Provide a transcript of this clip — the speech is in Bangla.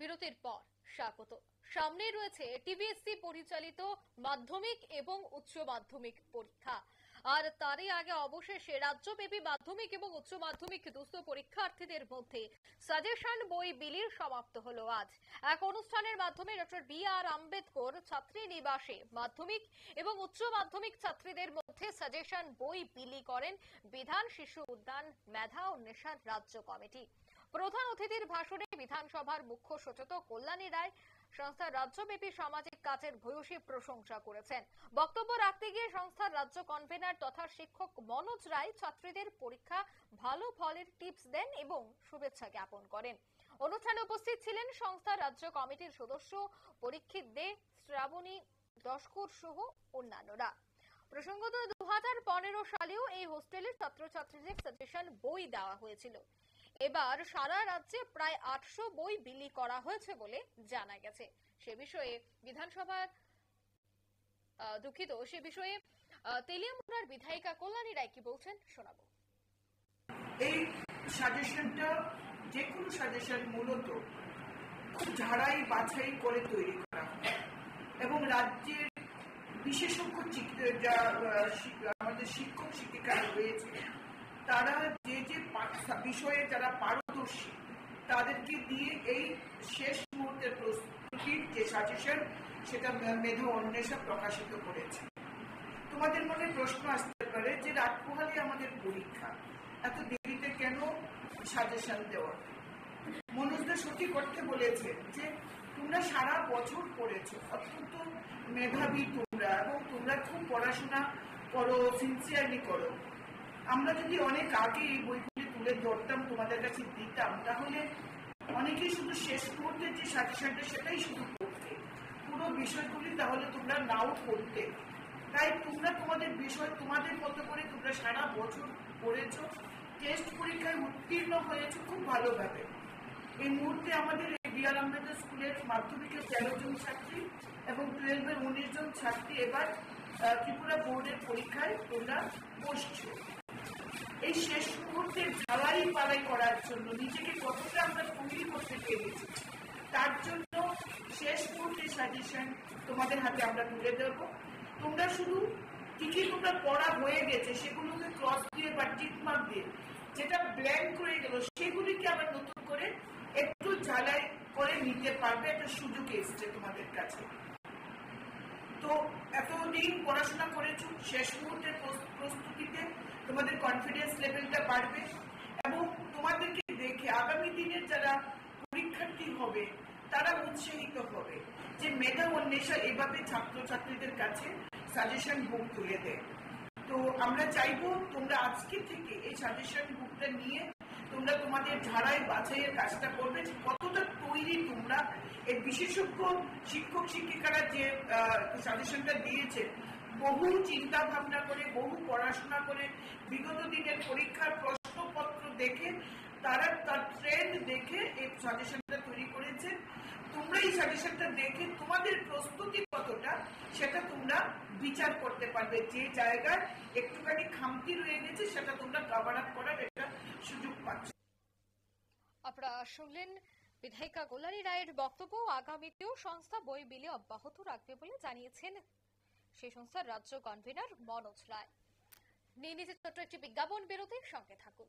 বিরতির পর স্বাগত। সামনে রয়েছে টিবিএসসি পরিচালিত মাধ্যমিক এবং উচ্চ মাধ্যমিক পরীক্ষা, আর তারই আগে অবশেষে রাজ্যব্যাপী মাধ্যমিক এবং উচ্চ মাধ্যমিক দুস্থ পরীক্ষার্থীদের মধ্যে সাজেশন বই বিলির সমাপ্ত হলো আজ। এক অনুষ্ঠানের মাধ্যমে ডক্টর বি.আর. আম্বেদকর ছাত্রী নিবাসে মাধ্যমিক এবং উচ্চ মাধ্যমিক ছাত্রীদের মধ্যে সাজেশন বই বিলি করেন বিধান শিশু উদ্যান মেধা উন্মেষণ রাজ্য কমিটি। প্রধান অতিথির ভাষণে বিধানসভার মুখ্য সচেতক কল্যাণী রায় সংস্থার রাজ্যব্যাপী সামাজিক কাজের ভূয়সী প্রশংসা করেছেন। বক্তব্য রাখতে গিয়ে সংস্থার রাজ্য কনভেনার তথা শিক্ষক মনোজ রায় ছাত্রীদের পরীক্ষা ভালো ফলের টিপস দেন এবং শুভেচ্ছা জ্ঞাপন করেন। অনুষ্ঠানে উপস্থিত ছিলেন সংস্থার রাজ্য কমিটির সদস্য পরীক্ষিত দে, শ্রাবণী দশকুর সহ অন্যান্যরা। প্রসঙ্গত 2015 সালেও এই হোস্টেলের ছাত্রছাত্রীদের সাজেশন বই দেওয়া হয়েছিল। এবার সারা রাজ্যে প্রায় 800 বই বিলি করা হয়েছে বলে জানা গেছে। সে বিষয়ে বিধানসভার সে বিষয়ে তেলিয়ামুড়ার বিধায়িকা কল্যাণী রায় কি বলছেন শোনাবো। এই সাজেশনটা যে কোনো সাজেশন মূলত খুব ঝাড়াই বাছাই করে তৈরি করা হয় এবং রাজ্যের বিশেষজ্ঞ আমাদের শিক্ষক শিক্ষিকারা রয়েছে, তারা যে যে বিষয়ে যারা পারদর্শী তাদেরকে দিয়ে এই শেষ মুহূর্তের প্রস্তুতির যে সাজেশন সেটা মেধা অন্বেষণ প্রকাশিত করেছে। তোমাদের মনে প্রশ্ন আসতে পারে যে রাত পোহালে আমাদের পরীক্ষা, এত দেরিতে কেন সাজেশন দেওয়া? মনোজদা সত্যি করতে বলেছে যে তোমরা সারা বছর পড়েছো, অত্যন্ত মেধাবী তোমরা, এবং তোমরা খুব পড়াশোনা করো, সিনসিয়ারলি করো। আমরা যদি অনেক আগে এই বইগুলি তুলে ধরতাম, তোমাদের কাছে দিতাম, তাহলে অনেকেই শুধু শেষ মুহূর্তে যে সাজেশনটা সেটাই শুধু পড়তে, পুরো বিষয়গুলি তাহলে তোমরা নাও পড়তে। তাই তোমরা তোমাদের বিষয় তোমাদের মতো করে তোমরা সারা বছর পড়েছো, টেস্ট পরীক্ষায় উত্তীর্ণ হয়েছো খুব ভালোভাবে। এই মুহূর্তে আমাদের বি.আর. আম্বেদকর স্কুলের মাধ্যমিকের 13 জন ছাত্রী এবং 12-এর 19 জন ছাত্রী এবার ত্রিপুরা বোর্ডের পরীক্ষায় তোমরা বসছো। এই শেষ মুহূর্তে ঝালাই পালাই করার জন্য নিজেকে কতটা আমরা তৈরি করতে পেরেছি, তার জন্য শেষ মুহূর্তে সাজেশন তোমাদের হাতে আমরা তুলে দেব। তোমরা শুধু কি কি তোমরা পড়া হয়ে গেছে সেগুলোকে ক্রস দিয়ে বা টিক মার্ক দিয়ে, যেটা ব্ল্যাঙ্ক হয়ে গেল সেগুলিকে আবার নতুন করে একটু ঝালাই করে নিতে পারবে, একটা সুযোগ এসছে তোমাদের কাছে। তো এতদিন পড়াশোনা করেছো, শেষ মুহূর্তের প্রস্তুতিতে তোমাদের কনফিডেন্স লেভেলটা বাড়বে এবং তোমাদেরকে দেখে আগামী দিনের যারা পরীক্ষার্থী হবে তারা উৎসাহিত হবে যে মেধা অন্বেষণ এভাবে ছাত্রছাত্রীদের কাছে সাজেশন বুক তুলে দেয়। তো আমরা চাইবো তোমরা আজকে থেকে এই সাজেশন বুকটা নিয়ে তোমরা তোমাদের ঝাড়াই বাছাইয়ের কাজটা করবে, কতটা তৈরি তোমরা। এই বিশেষজ্ঞ শিক্ষক শিক্ষিকারা যে সাজেশনটা দিয়েছে, বহু চিন্তা ভাবনা করে, বহু পড়াশোনা করে, বিগত দিনের পরীক্ষার প্রশ্নপত্র দেখে তারা তার ট্রেন্ড দেখে এই সাজেশনটা তৈরি করেছে। তোমরা এই সাজেশনটা দেখে তোমাদের প্রস্তুতি কতটা সেটা তোমরা বিচার করতে পারবে, যে জায়গায় একটুখানি খামতি রয়ে গেছে সেটা তোমরা কভার আপ করার একটা সুযোগ পাচ্ছ। আপনারা শুনলেন বিধায়িকা কল্যাণী রায়ের বক্তব্য। আগামীতেও সংস্থা বই বিলি অব্যাহত রাখবে বলে জানিয়েছেন সেই সংস্থার রাজ্য কনভেনার মনোজ রায়। নিয়ে নিচ্ছে ছোট্ট একটি বিজ্ঞাপন বিরতির সঙ্গে থাকুন।